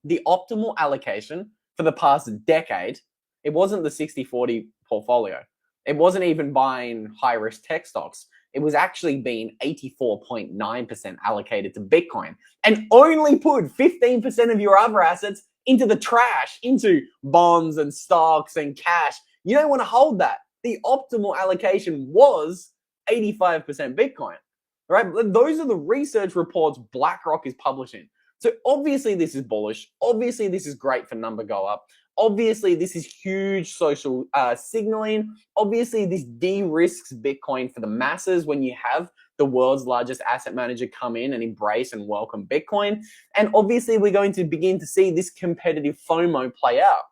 the optimal allocation for the past decade, it wasn't the 60-40 portfolio. It wasn't even buying high-risk tech stocks. It was actually being 84.9% allocated to Bitcoin and only put 15% of your other assets into the trash, into bonds and stocks and cash. You don't want to hold that. The optimal allocation was 85% Bitcoin, right? Those are the research reports BlackRock is publishing. So obviously this is bullish. Obviously this is great for number go up. Obviously this is huge social signaling. Obviously this de-risks Bitcoin for the masses when you have the world's largest asset manager come in and embrace and welcome Bitcoin. And obviously we're going to begin to see this competitive FOMO play out.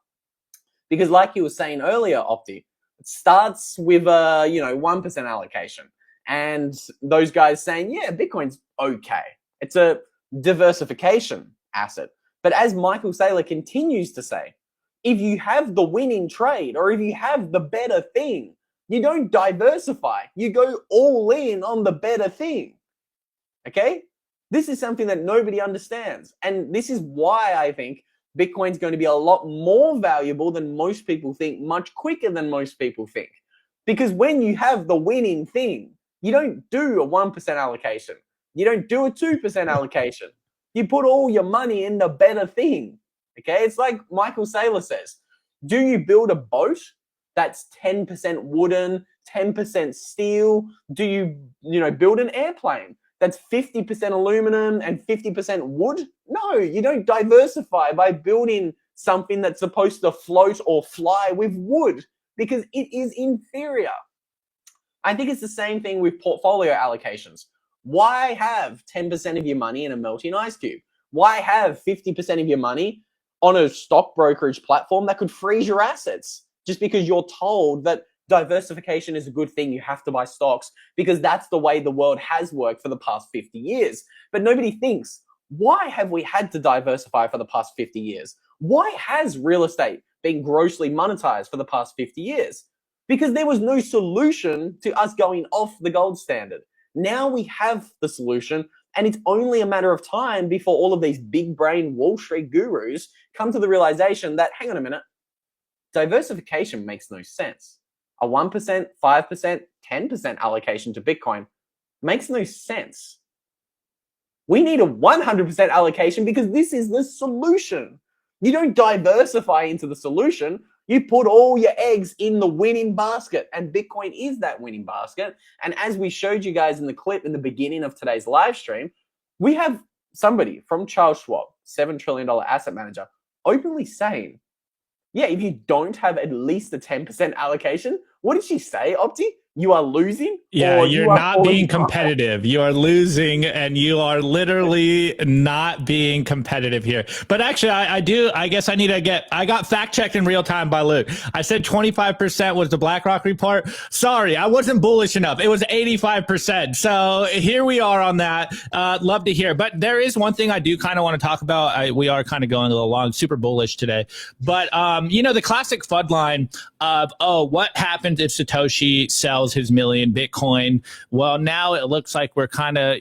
Because like you were saying earlier, Opti, it starts with a 1% allocation. And those guys saying, yeah, Bitcoin's okay. It's a diversification asset. But as Michael Saylor continues to say, if you have the winning trade or if you have the better thing, you don't diversify. You go all in on the better thing. Okay? This is something that nobody understands. And this is why I think Bitcoin's going to be a lot more valuable than most people think, much quicker than most people think. Because when you have the winning thing, you don't do a 1% allocation. You don't do a 2% allocation. You put all your money in the better thing. Okay? It's like Michael Saylor says, do you build a boat that's 10% wooden, 10% steel? Do you build an airplane that's 50% aluminum and 50% wood? No, you don't diversify by building something that's supposed to float or fly with wood because it is inferior. I think it's the same thing with portfolio allocations. Why have 10% of your money in a melting ice cube? Why have 50% of your money on a stock brokerage platform that could freeze your assets just because you're told that diversification is a good thing, you have to buy stocks because that's the way the world has worked for the past 50 years. But nobody thinks, why have we had to diversify for the past 50 years? Why has real estate been grossly monetized for the past 50 years? Because there was no solution to us going off the gold standard. Now we have the solution, and it's only a matter of time before all of these big brain Wall Street gurus come to the realization that, hang on a minute, diversification makes no sense. A 1%, 5%, 10% allocation to Bitcoin makes no sense. We need a 100% allocation because this is the solution. You don't diversify into the solution. You put all your eggs in the winning basket, and Bitcoin is that winning basket. And as we showed you guys in the clip in the beginning of today's live stream, we have somebody from Charles Schwab, $7 trillion asset manager, openly saying, yeah, if you don't have at least a 10% allocation, what did she say, Opti? You are losing? Yeah, you're not being competitive. You are losing, and you are literally not being competitive here. But actually, I guess I got fact checked in real time by Luke. I said 25% was the BlackRock report. Sorry, I wasn't bullish enough. It was 85%. So here we are on that. Love to hear. But there is one thing I do kind of want to talk about. We are kind of going a little long, super bullish today. But, the classic FUD line of, what happens if Satoshi sells his million Bitcoin? Well, now it looks like we're kind of,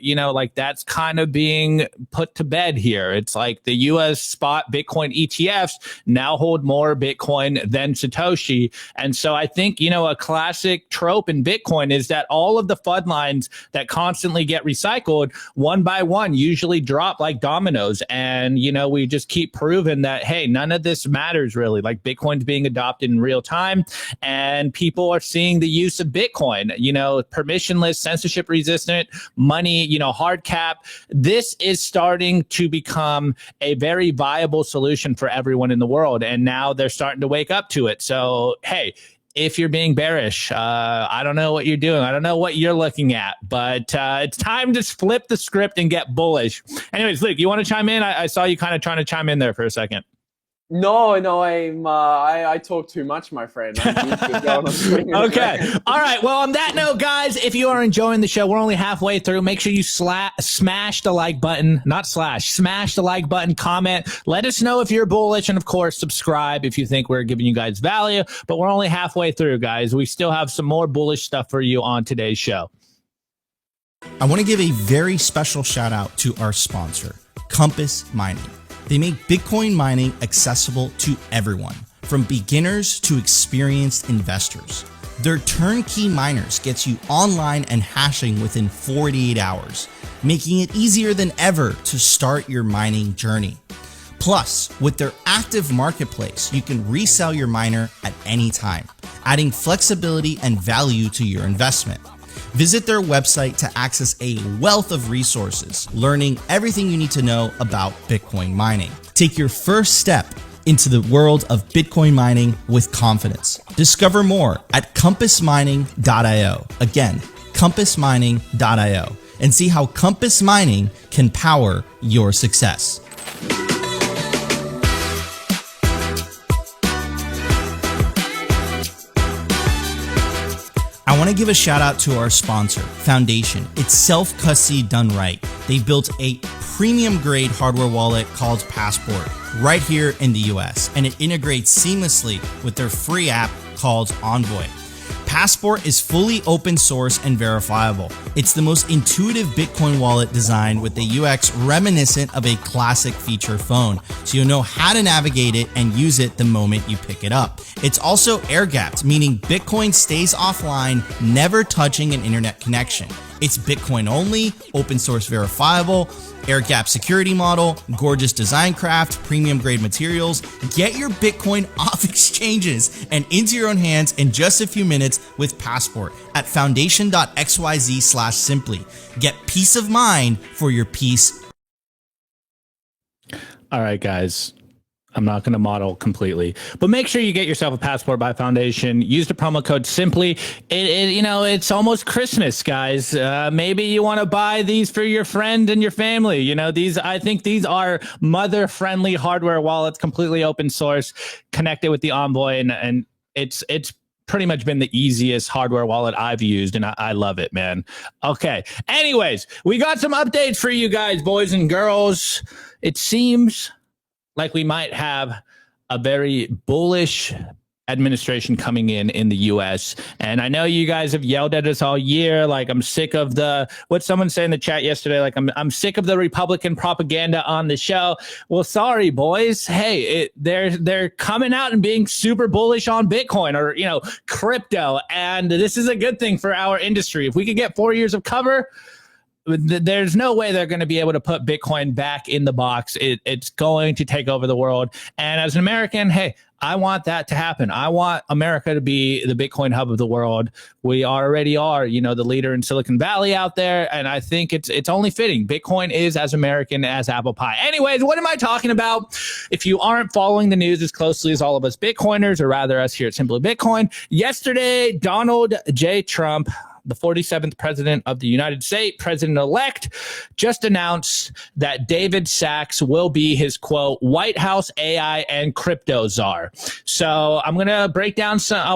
that's kind of being put to bed here. It's like the US spot Bitcoin ETFs now hold more Bitcoin than Satoshi. And so I think, a classic trope in Bitcoin is that all of the FUD lines that constantly get recycled one by one usually drop like dominoes. And, we just keep proving that, hey, none of this matters really. Like Bitcoin's being adopted in real time and people are seeing the use of Bitcoin, permissionless, censorship resistant, money, hard cap. This is starting to become a very viable solution for everyone in the world. And now they're starting to wake up to it. So, hey, if you're being bearish, I don't know what you're doing. I don't know what you're looking at, but it's time to flip the script and get bullish. Anyways, Luke, you want to chime in? I saw you kind of trying to chime in there for a second. No, I talk too much, my friend. Okay. All right. Well, on that note, guys, if you are enjoying the show, we're only halfway through. Make sure you smash the like button, smash the like button, comment. Let us know if you're bullish. And of course, subscribe if you think we're giving you guys value, but we're only halfway through, guys. We still have some more bullish stuff for you on today's show. I want to give a very special shout out to our sponsor, Compass Mining. They make Bitcoin mining accessible to everyone, from beginners to experienced investors. Their turnkey miners gets you online and hashing within 48 hours, making it easier than ever to start your mining journey. Plus, with their active marketplace, you can resell your miner at any time, adding flexibility and value to your investment. Visit their website to access a wealth of resources, learning everything you need to know about Bitcoin mining. Take your first step into the world of Bitcoin mining with confidence. Discover more at compassmining.io. Again, compassmining.io, and see how Compass Mining can power your success. I want to give a shout out to our sponsor, Foundation. It's self-custody done right. They built a premium grade hardware wallet called Passport right here in the US, and it integrates seamlessly with their free app called Envoy. Passport is fully open source and verifiable. It's the most intuitive Bitcoin wallet designed with a UX reminiscent of a classic feature phone, so you'll know how to navigate it and use it the moment you pick it up. It's also air-gapped, meaning Bitcoin stays offline, never touching an internet connection. It's Bitcoin only, open source verifiable, air-gapped security model, gorgeous design craft, premium grade materials. Get your Bitcoin off exchanges and into your own hands in just a few minutes with Passport at foundation.xyz/simply. Get peace of mind for your peace. All right, guys. I'm not going to model completely, but make sure you get yourself a Passport by Foundation. Use the promo code Simply. It's almost Christmas, guys. Maybe you want to buy these for your friend and your family. I think these are mother-friendly hardware wallets, completely open source, connected with the Envoy, and it's pretty much been the easiest hardware wallet I've used, and I love it, man. Okay. Anyways, we got some updates for you guys, boys and girls. It seems like we might have a very bullish administration coming in the US. And I know you guys have yelled at us all year. Like, I'm sick of what someone said in the chat yesterday, like I'm sick of the Republican propaganda on the show. Well, sorry, boys. Hey, they're coming out and being super bullish on Bitcoin or, crypto. And this is a good thing for our industry. If we could get 4 years of cover, there's no way they're going to be able to put Bitcoin back in the box. It's going to take over the world. And as an American, hey, I want that to happen. I want America to be the Bitcoin hub of the world. We already are, the leader in Silicon Valley out there. And I think it's only fitting. Bitcoin is as American as apple pie. Anyways, what am I talking about? If you aren't following the news as closely as all of us Bitcoiners, or rather us here at Simply Bitcoin, yesterday, Donald J. Trump, the 47th president of the United States, president-elect, just announced that David Sachs will be his, quote, White House AI and crypto czar. So I'm going to I'll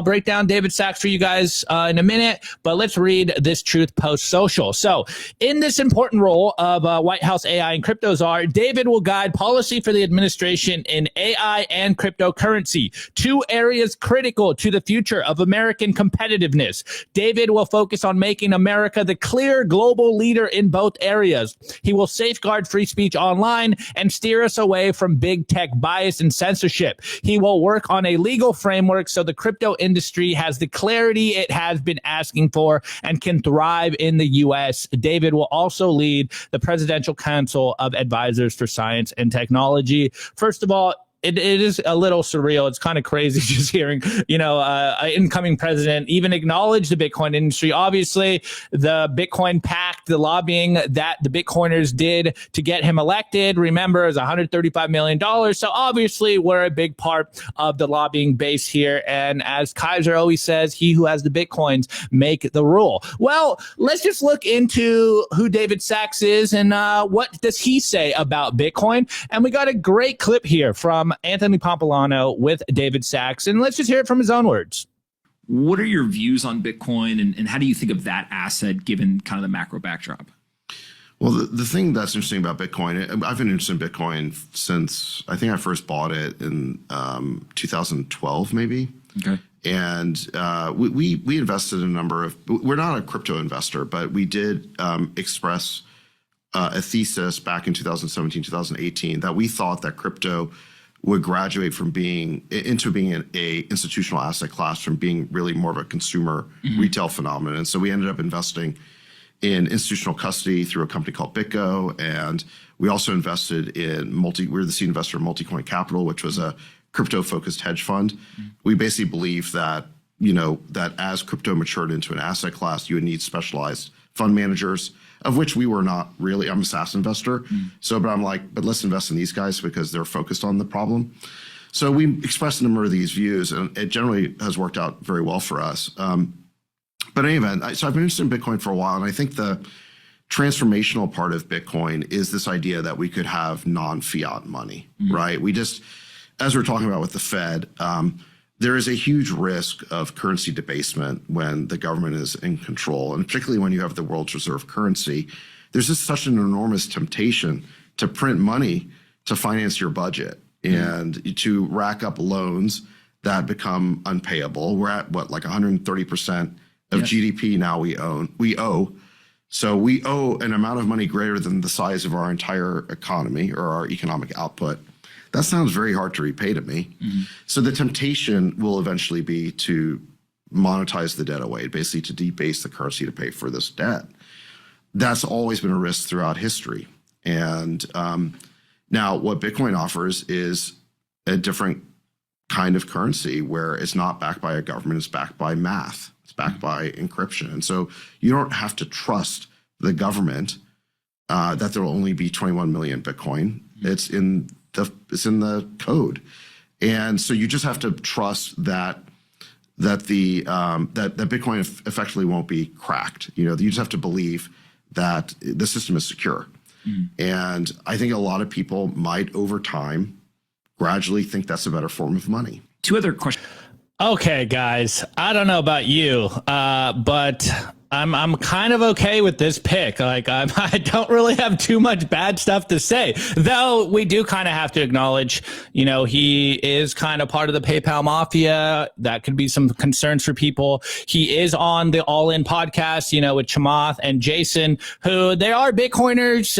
break down David Sachs for you guys in a minute, but let's read this Truth Post social. So in this important role of White House AI and crypto czar, David will guide policy for the administration in AI and cryptocurrency, two areas critical to the future of American competitiveness. David will focus on making America the clear global leader in both areas. He will safeguard free speech online and steer us away from big tech bias and censorship. He will work on a legal framework so the crypto industry has the clarity it has been asking for and can thrive in the U.S. David will also lead the Presidential Council of Advisors for Science and Technology. First of all, it is a little surreal. It's kind of crazy just hearing, an incoming president even acknowledge the Bitcoin industry. Obviously, the Bitcoin pact, the lobbying that the Bitcoiners did to get him elected, remember, is $135 million. So obviously, we're a big part of the lobbying base here. And as Kaiser always says, he who has the Bitcoins make the rule. Well, let's just look into who David Sachs is and what does he say about Bitcoin. And we got a great clip here from Anthony Pompilano with David Sachs, and let's just hear it from his own words. What are your views on Bitcoin, and how do you think of that asset given kind of the macro backdrop? Well, the thing that's interesting about Bitcoin, I've been interested in Bitcoin since I think I first bought it in 2012, maybe. Okay. And we invested in a number of, we're not a crypto investor, but we did express a thesis back in 2017, 2018 that we thought that crypto would graduate from being an institutional asset class from being really more of a consumer retail phenomenon. And so we ended up investing in institutional custody through a company called BitGo. And we also invested in we were the seed investor in Multicoin Capital, which was a crypto-focused hedge fund. We basically believe that, that as crypto matured into an asset class, you would need specialized fund managers, of which we were not really. I'm a SaaS investor. But I'm like, but let's invest in these guys because they're focused on the problem. So we expressed a number of these views, and it generally has worked out very well for us. But in any event, so I've been interested in Bitcoin for a while, and I think the transformational part of Bitcoin is this idea that we could have non-fiat money, right? As we're talking about with the Fed, there is a huge risk of currency debasement when the government is in control, and particularly when you have the world's reserve currency. There's just such an enormous temptation to print money to finance your budget and to rack up loans that become unpayable. We're at like 130% of GDP now we owe. So we owe an amount of money greater than the size of our entire economy or our economic output. That sounds very hard to repay to me. So the temptation will eventually be to monetize the debt away, basically to debase the currency to pay for this debt. That's always been a risk throughout history. And now what Bitcoin offers is a different kind of currency where it's not backed by a government, it's backed by math. It's backed by encryption. And so you don't have to trust the government that there will only be 21 million Bitcoin. It's in the code. And so you just have to trust that Bitcoin effectively won't be cracked. You just have to believe that the system is secure. And I think a lot of people might over time gradually think that's a better form of money. Two other questions. Okay, guys, I don't know about you, but I'm kind of okay with this pick. Like, I don't really have too much bad stuff to say, though we do kind of have to acknowledge, he is kind of part of the PayPal mafia. That could be some concerns for people. He is on the All In podcast, with Chamath and Jason, who they are Bitcoiners.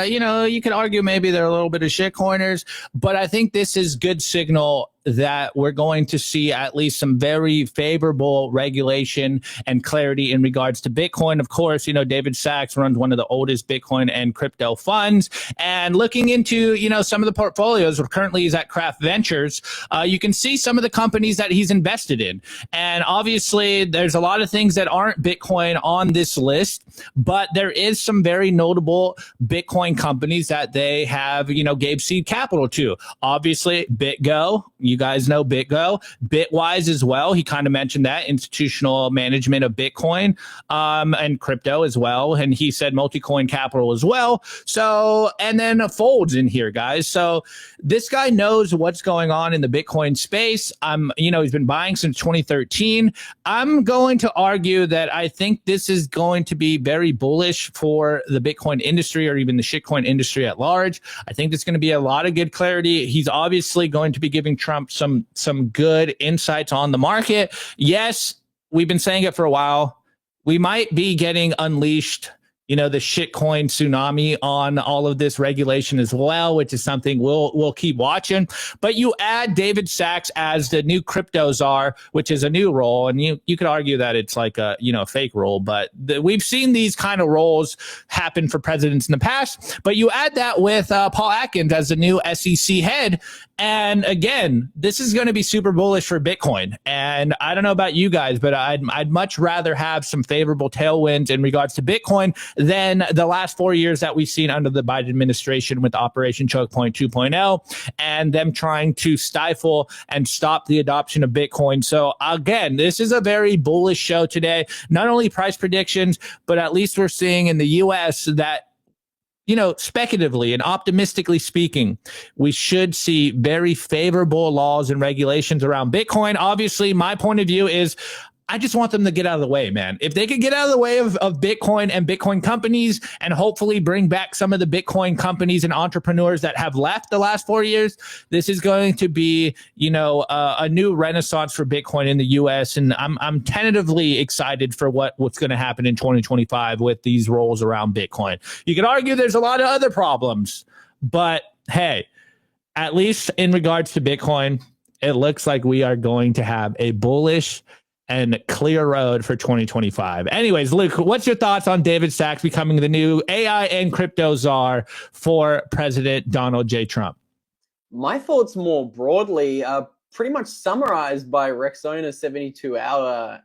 You could argue maybe they're a little bit of shitcoiners, but I think this is good signal that we're going to see at least some very favorable regulation and clarity in regards to Bitcoin. Of course, David Sachs runs one of the oldest Bitcoin and crypto funds. And looking into, some of the portfolios, currently he's at Craft Ventures, you can see some of the companies that he's invested in. And obviously, there's a lot of things that aren't Bitcoin on this list, but there is some very notable Bitcoin companies that they have, gave seed capital to. Obviously, BitGo. You guys know BitGo, Bitwise as well. He kind of mentioned that institutional management of Bitcoin and crypto as well. And he said Multicoin Capital as well. So, and then Fold's in here, guys. So this guy knows what's going on in the Bitcoin space. He's been buying since 2013. I'm going to argue that I think this is going to be very bullish for the Bitcoin industry or even the shitcoin industry at large. I think there's going to be a lot of good clarity. He's obviously going to be giving Trump some good insights on the market. Yes, we've been saying it for a while. We might be getting unleashed, the shitcoin tsunami on all of this regulation as well, which is something we'll keep watching. But you add David Sachs as the new crypto czar, which is a new role, and you could argue that it's like a fake role, but we've seen these kind of roles happen for presidents in the past. But you add that with Paul Atkins as the new SEC head, and again, this is going to be super bullish for Bitcoin. And I don't know about you guys, but I'd much rather have some favorable tailwinds in regards to Bitcoin than the last 4 years that we've seen under the Biden administration with Operation Choke Point 2.0 and them trying to stifle and stop the adoption of Bitcoin. So again, this is a very bullish show today. Not only price predictions, but at least we're seeing in the US that speculatively and optimistically speaking, we should see very favorable laws and regulations around Bitcoin. Obviously, my point of view is I just want them to get out of the way, man. If they could get out of the way of Bitcoin and Bitcoin companies and hopefully bring back some of the Bitcoin companies and entrepreneurs that have left the last 4 years, this is going to be, a new renaissance for Bitcoin in the US. And I'm tentatively excited for what's going to happen in 2025 with these rolls around Bitcoin. You could argue there's a lot of other problems, but hey, at least in regards to Bitcoin, it looks like we are going to have a bullish and clear road for 2025. Anyways, Luke, what's your thoughts on David Sachs becoming the new AI and crypto czar for President Donald J. Trump? My thoughts more broadly are pretty much summarized by Rexona's 72-hour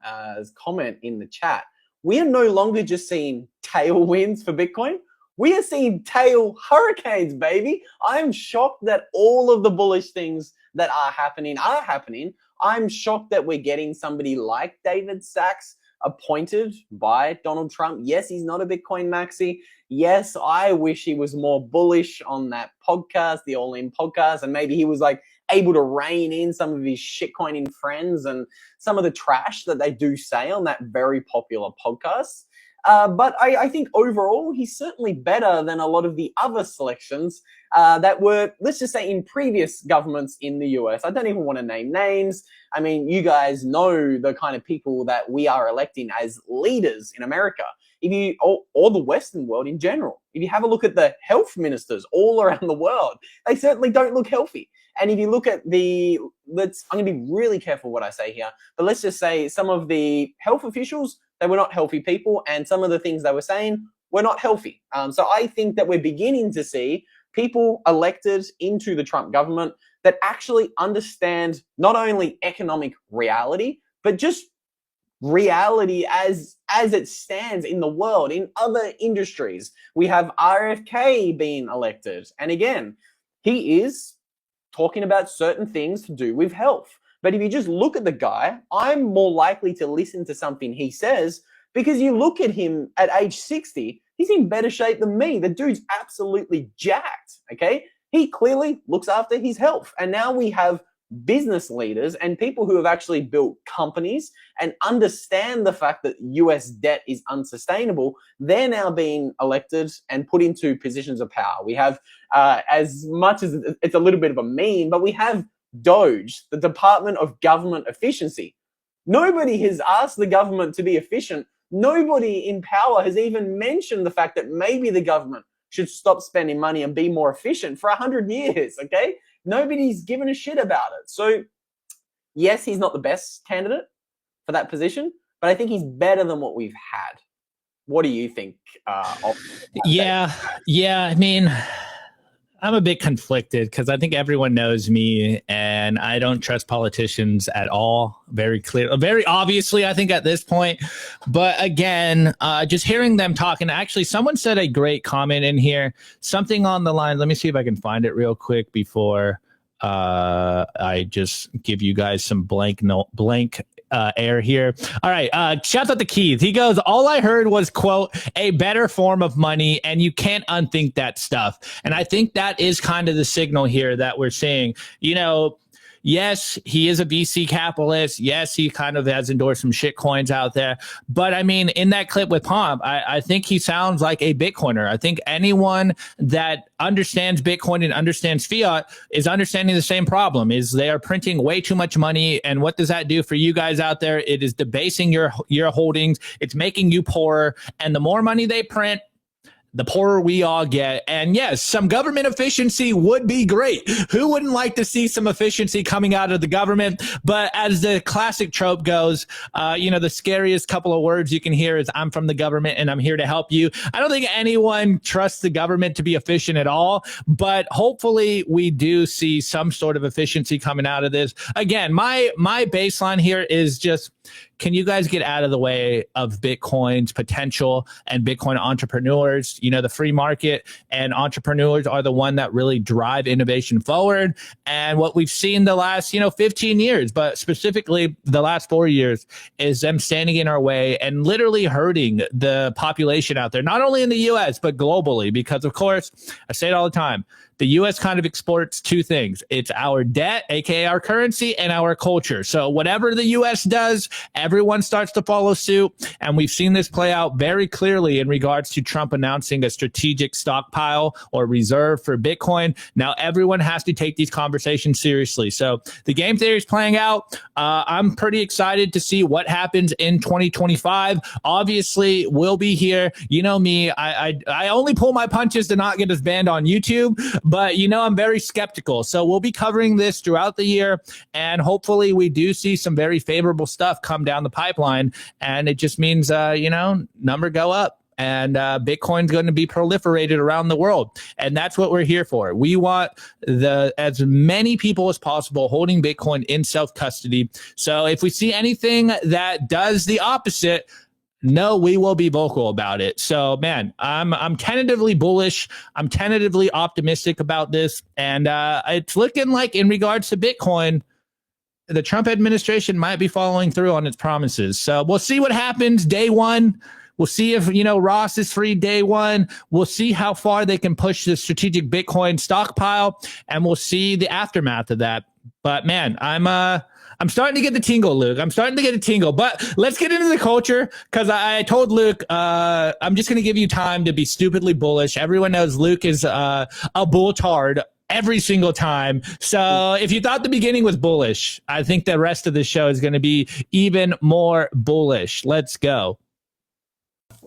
comment in the chat. We are no longer just seeing tailwinds for Bitcoin. We are seeing tail hurricanes, baby. I am shocked that all of the bullish things that are happening. I'm shocked that we're getting somebody like David Sachs appointed by Donald Trump. Yes, he's not a Bitcoin maxi. Yes, I wish he was more bullish on that podcast, the All In podcast, and maybe he was like able to rein in some of his shitcoining friends and some of the trash that they do say on that very popular podcast. But I think overall, he's certainly better than a lot of the other selections that were, let's just say, in previous governments in the US. I don't even want to name names. I mean, you guys know the kind of people that we are electing as leaders in America, or the Western world in general. If you have a look at the health ministers all around the world, they certainly don't look healthy. And if you look at I'm going to be really careful what I say here, but let's just say some of the health officials, they were not healthy people, and some of the things they were saying were not healthy. So I think that we're beginning to see people elected into the Trump government that actually understand not only economic reality, but just reality as it stands in the world, in other industries. We have RFK being elected. And again, he is talking about certain things to do with health. But if you just look at the guy, I'm more likely to listen to something he says because you look at him at age 60, he's in better shape than me. The dude's absolutely jacked, okay? He clearly looks after his health. And now we have business leaders and people who have actually built companies and understand the fact that US debt is unsustainable. They're now being elected and put into positions of power. We have, as much as it's a little bit of a meme, but we have Doge, the Department of Government Efficiency. Nobody has asked the government to be efficient. Nobody in power has even mentioned the fact that maybe the government should stop spending money and be more efficient for 100 years, okay? Nobody's given a shit about it. So, yes, he's not the best candidate for that position, but I think he's better than what we've had. What do you think? Yeah. I mean, I'm a bit conflicted because I think everyone knows me and I don't trust politicians at all. Very clear, very obviously, I think at this point. But again, just hearing them talking, actually, someone said a great comment in here, something on the line. Let me see if I can find it real quick before I just give you guys some blank air here. All right. Shout out to Keith. He goes, all I heard was, quote, a better form of money, and you can't unthink that stuff. And I think that is kind of the signal here that we're seeing. Yes, he is a VC capitalist. Yes, he kind of has endorsed some shit coins out there. But I mean, in that clip with Pomp, I think he sounds like a Bitcoiner. I think anyone that understands Bitcoin and understands fiat is understanding the same problem, is they are printing way too much money. And what does that do for you guys out there? It is debasing your holdings. It's making you poorer. And the more money they print, the poorer we all get. And yes, some government efficiency would be great. Who wouldn't like to see some efficiency coming out of the government? But as the classic trope goes, the scariest couple of words you can hear is, I'm from the government and I'm here to help you. I don't think anyone trusts the government to be efficient at all, but hopefully we do see some sort of efficiency coming out of this. Again, my baseline here is just, can you guys get out of the way of Bitcoin's potential and Bitcoin entrepreneurs? The free market and entrepreneurs are the one that really drive innovation forward. And what we've seen the last, 15 years, but specifically the last 4 years, is them standing in our way and literally hurting the population out there, not only in the US, but globally. Because, of course, I say it all the time, the U.S. kind of exports two things. It's our debt, aka our currency, and our culture. So whatever the U.S. does, everyone starts to follow suit. And we've seen this play out very clearly in regards to Trump announcing a strategic stockpile or reserve for Bitcoin. Now everyone has to take these conversations seriously. So the game theory is playing out. I'm pretty excited to see what happens in 2025. Obviously, we'll be here. You know me, I only pull my punches to not get us banned on YouTube, but you know I'm very skeptical. So we'll be covering this throughout the year, and hopefully we do see some very favorable stuff come down the pipeline, and it just means number go up. And Bitcoin's going to be proliferated around the world. And that's what we're here for. We want as many people as possible holding Bitcoin in self-custody. So if we see anything that does the opposite, no, we will be vocal about it. So, man, I'm tentatively bullish. I'm tentatively optimistic about this. And it's looking like in regards to Bitcoin, the Trump administration might be following through on its promises. So we'll see what happens day one. We'll see if, Ross is free day one. We'll see how far they can push the strategic Bitcoin stockpile, and we'll see the aftermath of that. But man, I'm starting to get the tingle, Luke. I'm starting to get a tingle. But let's get into the culture, because I told Luke I'm just going to give you time to be stupidly bullish. Everyone knows Luke is a bulltard every single time. So if you thought the beginning was bullish, I think the rest of the show is going to be even more bullish. Let's go.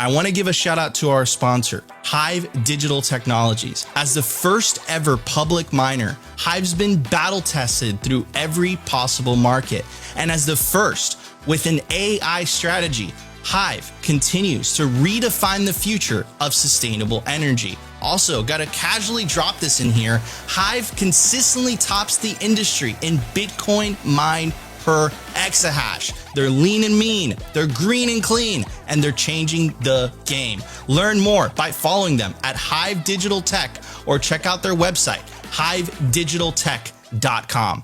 I want to give a shout out to our sponsor, Hive Digital Technologies. As the first ever public miner, Hive's been battle tested through every possible market. And as the first with an AI strategy, Hive continues to redefine the future of sustainable energy. Also, gotta casually drop this in here, Hive consistently tops the industry in Bitcoin mined per exahash. They're lean and mean, they're green and clean, and they're changing the game. Learn more by following them at Hive Digital Tech or check out their website, hivedigitaltech.com.